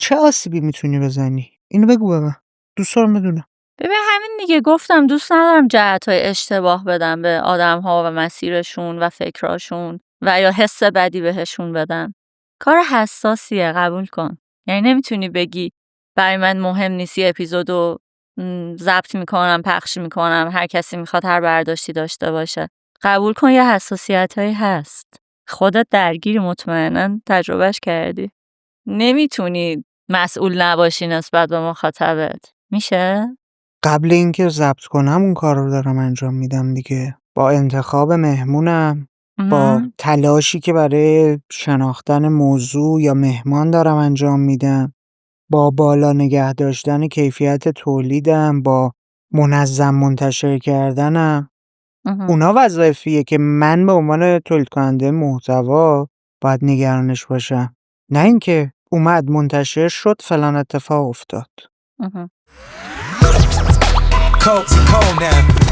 چه آسیبی میتونی بزنی؟ اینو بگو به من. دوست دارم بدونم. ببین همین دیگه، گفتم دوست ندارم جهت‌های اشتباه بدم به آدم‌ها و مسیرشون و فکراشون و یا حس بدی بهشون بدم. کار حساسیه، قبول کن. یعنی نمیتونی بگی برای من مهم نیست یه اپیزودو ضبط میکنم، پخش میکنم، هر کسی میخواد هر برداشتی داشته باشه. قبول کن یه حساسیتایی هست. خودت درگیری، مطمئناً تجربهش کردی. نمیتونی مسئول نباشی نسبت به مخاطبت. میشه؟ قبل اینکه ضبط کنم اون کار رو دارم انجام میدم دیگه. با انتخاب مهمونم، با تلاشی که برای شناختن موضوع یا مهمان دارم انجام میدم، با بالا نگه داشتن کیفیت تولیدم، با منظم منتشر کردنم. اونا وظایفیه که من به عنوان تولید کننده محتوا باید نگرانش باشم، نه اینکه اومد منتشر شد فلان اتفاق افتاد. Cold now.